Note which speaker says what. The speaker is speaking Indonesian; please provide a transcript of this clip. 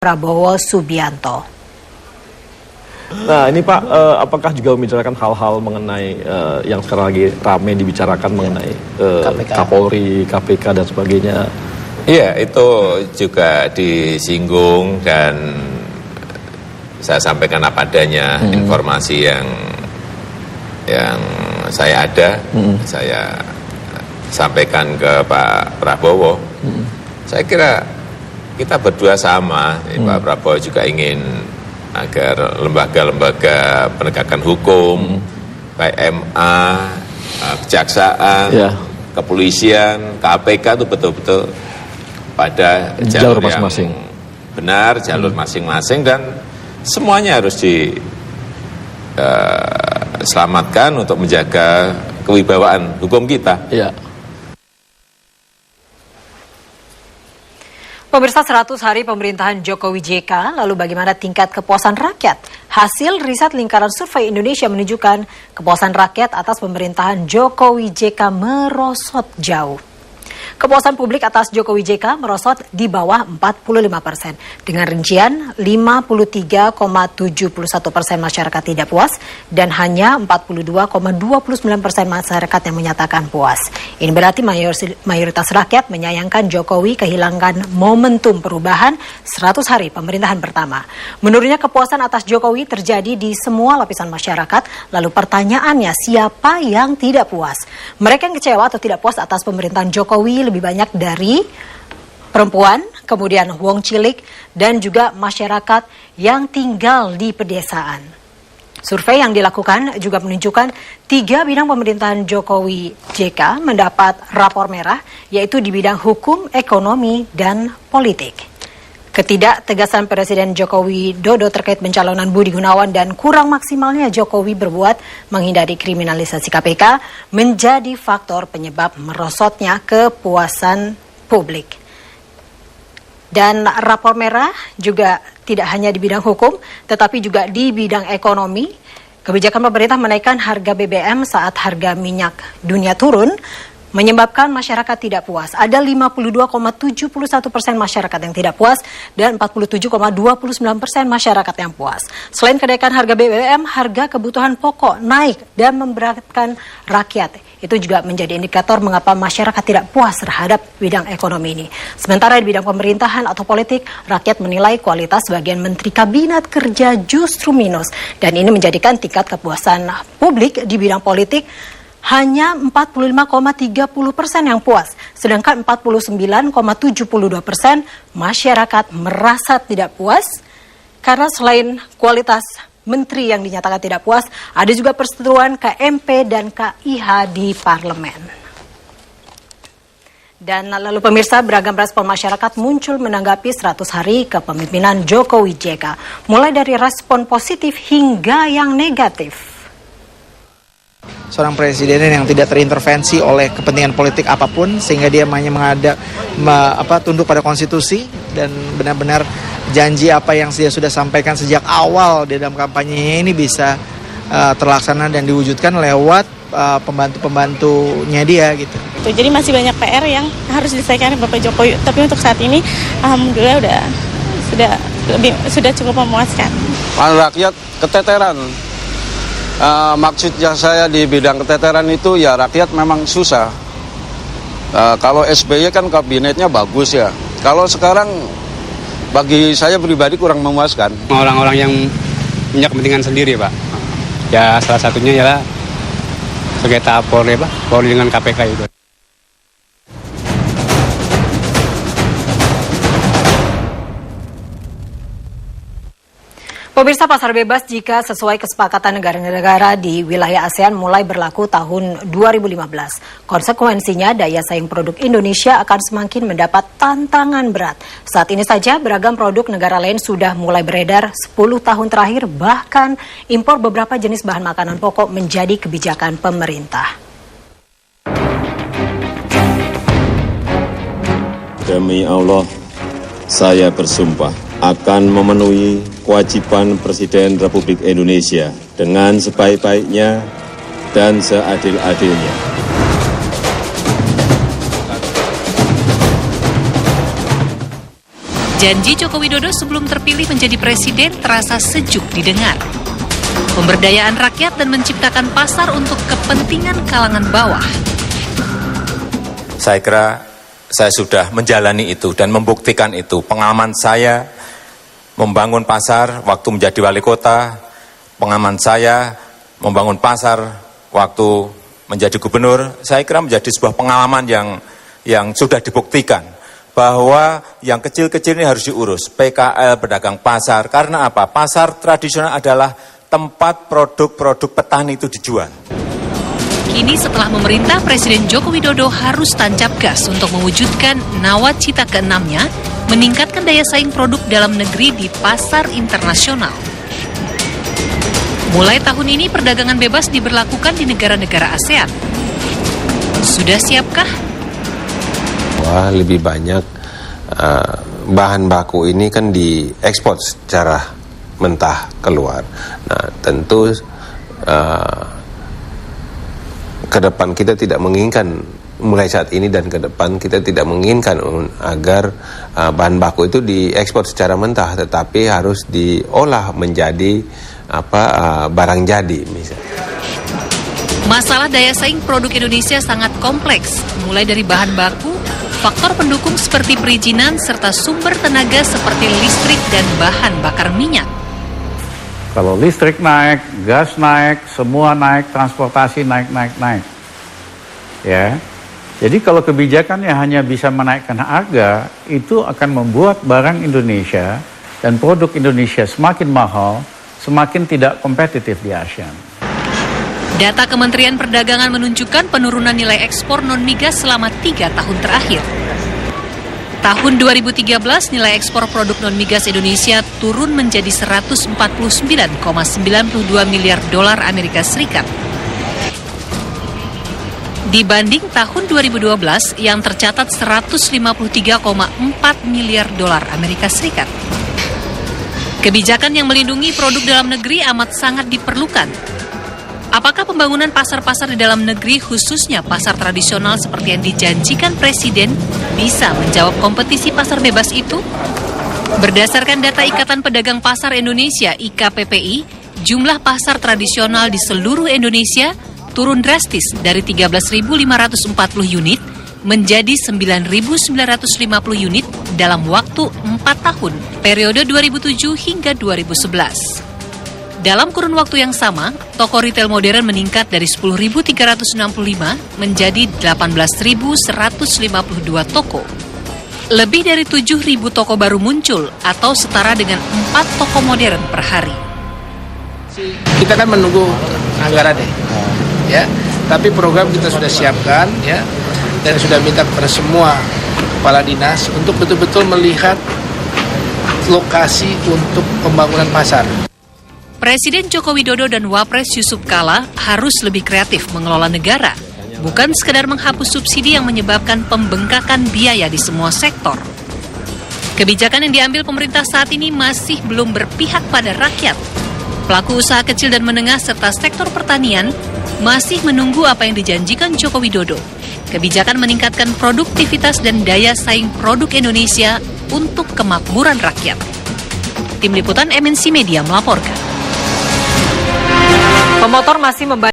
Speaker 1: Prabowo Subianto.
Speaker 2: Nah ini Pak, apakah juga membicarakan hal-hal mengenai yang sekarang lagi ramai dibicarakan mengenai Kapolri, KPK dan sebagainya?
Speaker 3: Iya, itu juga disinggung dan saya sampaikan apa adanya informasi yang saya ada, saya sampaikan ke Pak Prabowo. Saya kira kita berdua sama, Pak Prabowo juga ingin agar lembaga-lembaga penegakan hukum, baik MA, kejaksaan, kepolisian, KPK itu betul-betul pada jalur masing-masing, benar, jalur masing-masing, dan semuanya harus diselamatkan untuk menjaga kewibawaan hukum kita.
Speaker 1: Pemirsa, 100 hari pemerintahan Jokowi JK, lalu bagaimana tingkat kepuasan rakyat? Hasil riset lingkaran survei Indonesia menunjukkan kepuasan rakyat atas pemerintahan Jokowi JK merosot jauh. Kepuasan publik atas Jokowi JK merosot di bawah 45%, dengan rincian 53,71% masyarakat tidak puas dan hanya 42,29% masyarakat yang menyatakan puas. Ini berarti mayoritas rakyat menyayangkan Jokowi kehilangan momentum perubahan 100 hari pemerintahan pertama. Menurutnya kepuasan atas Jokowi terjadi di semua lapisan masyarakat, lalu pertanyaannya siapa yang tidak puas? Mereka yang kecewa atau tidak puas atas pemerintahan Jokowi lebih banyak dari perempuan, kemudian wong cilik, dan juga masyarakat yang tinggal di pedesaan. Survei yang dilakukan juga menunjukkan 3 bidang pemerintahan Jokowi JK mendapat rapor merah, yaitu di bidang hukum, ekonomi, dan politik. Ketidaktegasan Presiden Joko Widodo terkait pencalonan Budi Gunawan dan kurang maksimalnya Jokowi berbuat menghindari kriminalisasi KPK menjadi faktor penyebab merosotnya kepuasan publik. Dan rapor merah juga tidak hanya di bidang hukum, tetapi juga di bidang ekonomi. Kebijakan pemerintah menaikkan harga BBM saat harga minyak dunia turun menyebabkan masyarakat tidak puas. Ada 52,71% masyarakat yang tidak puas dan 47,29% masyarakat yang puas. Selain kenaikan harga BBM, harga kebutuhan pokok naik dan memberatkan rakyat. Itu juga menjadi indikator mengapa masyarakat tidak puas terhadap bidang ekonomi ini. Sementara di bidang pemerintahan atau politik, rakyat menilai kualitas bagian menteri kabinet kerja justru minus. Dan ini menjadikan tingkat kepuasan publik di bidang politik hanya 45,30% yang puas, sedangkan 49,72% masyarakat merasa tidak puas karena selain kualitas menteri yang dinyatakan tidak puas, ada juga perseteruan KMP dan KIH di parlemen. Dan lalu pemirsa, beragam respon masyarakat muncul menanggapi 100 hari kepemimpinan Jokowi JK, mulai dari respon positif hingga yang negatif.
Speaker 4: Seorang presiden yang tidak terintervensi oleh kepentingan politik apapun, sehingga dia hanya tunduk pada konstitusi dan benar-benar janji apa yang dia sudah sampaikan sejak awal di dalam kampanyenya ini bisa terlaksana dan diwujudkan lewat pembantu-pembantunya dia gitu.
Speaker 5: Jadi masih banyak PR yang harus diselesaikan Bapak Jokowi, tapi untuk saat ini alhamdulillah sudah cukup memuaskan.
Speaker 6: Rakyat keteteran. Maksudnya saya di bidang keteteran itu ya rakyat memang susah. Kalau SBY kan kabinetnya bagus ya. Kalau sekarang bagi saya pribadi kurang memuaskan.
Speaker 7: Orang-orang yang punya kepentingan sendiri, Pak. Ya salah satunya ialah sengketa Polri, Pak. Polri dengan KPK itu.
Speaker 1: Pemirsa, pasar bebas jika sesuai kesepakatan negara-negara di wilayah ASEAN mulai berlaku tahun 2015. Konsekuensinya daya saing produk Indonesia akan semakin mendapat tantangan berat. Saat ini saja beragam produk negara lain sudah mulai beredar 10 tahun terakhir, bahkan impor beberapa jenis bahan makanan pokok menjadi kebijakan pemerintah.
Speaker 8: Demi Allah, saya bersumpah akan memenuhi kewajiban Presiden Republik Indonesia dengan sebaik-baiknya dan seadil-adilnya.
Speaker 9: Janji Joko Widodo sebelum terpilih menjadi presiden terasa sejuk didengar. Pemberdayaan rakyat dan menciptakan pasar untuk kepentingan kalangan bawah.
Speaker 3: Saya kira saya sudah menjalani itu dan membuktikan itu. Pengalaman saya membangun pasar waktu menjadi wali kota, pengalaman saya membangun pasar waktu menjadi gubernur, saya kira menjadi sebuah pengalaman yang sudah dibuktikan bahwa yang kecil-kecil ini harus diurus. PKL, pedagang pasar, karena apa? Pasar tradisional adalah tempat produk-produk petani itu dijual.
Speaker 9: Kini setelah memerintah, Presiden Joko Widodo harus tancap gas untuk mewujudkan nawacita ke-6-nya, meningkatkan daya saing produk dalam negeri di pasar internasional. Mulai tahun ini, perdagangan bebas diberlakukan di negara-negara ASEAN. Sudah siapkah?
Speaker 10: Wah, lebih banyak bahan baku ini kan diekspor secara mentah keluar. Nah, tentu ke depan kita tidak menginginkan, mulai saat ini dan ke depan kita tidak menginginkan agar bahan baku itu diekspor secara mentah, tetapi harus diolah menjadi barang jadi misalnya.
Speaker 9: Masalah daya saing produk Indonesia sangat kompleks, mulai dari bahan baku, faktor pendukung seperti perizinan, serta sumber tenaga seperti listrik dan bahan bakar minyak.
Speaker 11: Kalau listrik naik, gas naik, semua naik, transportasi naik. Ya. Jadi kalau kebijakannya hanya bisa menaikkan harga, itu akan membuat barang Indonesia dan produk Indonesia semakin mahal, semakin tidak kompetitif di ASEAN.
Speaker 9: Data Kementerian Perdagangan menunjukkan penurunan nilai ekspor non-migas selama 3 tahun terakhir. Tahun 2013, nilai ekspor produk non-migas Indonesia turun menjadi 149,92 miliar dolar Amerika Serikat. Dibanding tahun 2012 yang tercatat 153,4 miliar dolar Amerika Serikat. Kebijakan yang melindungi produk dalam negeri amat sangat diperlukan. Apakah pembangunan pasar-pasar di dalam negeri, khususnya pasar tradisional seperti yang dijanjikan Presiden, bisa menjawab kompetisi pasar bebas itu? Berdasarkan data Ikatan Pedagang Pasar Indonesia (IKPPI), jumlah pasar tradisional di seluruh Indonesia turun drastis dari 13.540 unit menjadi 9.950 unit dalam waktu 4 tahun, periode 2007 hingga 2011. Dalam kurun waktu yang sama, toko retail modern meningkat dari 10.365 menjadi 18.152 toko. Lebih dari 7.000 toko baru muncul atau setara dengan 4 toko modern per hari.
Speaker 12: Kita kan menunggu anggaran ya. Tapi program kita sudah siapkan ya, dan sudah minta kepada semua kepala dinas untuk betul-betul melihat lokasi untuk pembangunan pasar.
Speaker 9: Presiden Joko Widodo dan Wapres Yusuf Kala harus lebih kreatif mengelola negara, bukan sekedar menghapus subsidi yang menyebabkan pembengkakan biaya di semua sektor. Kebijakan yang diambil pemerintah saat ini masih belum berpihak pada rakyat. Pelaku usaha kecil dan menengah serta sektor pertanian masih menunggu apa yang dijanjikan Joko Widodo. Kebijakan meningkatkan produktivitas dan daya saing produk Indonesia untuk kemakmuran rakyat. Tim Liputan MNC Media melaporkan.
Speaker 1: Pemotor masih membayar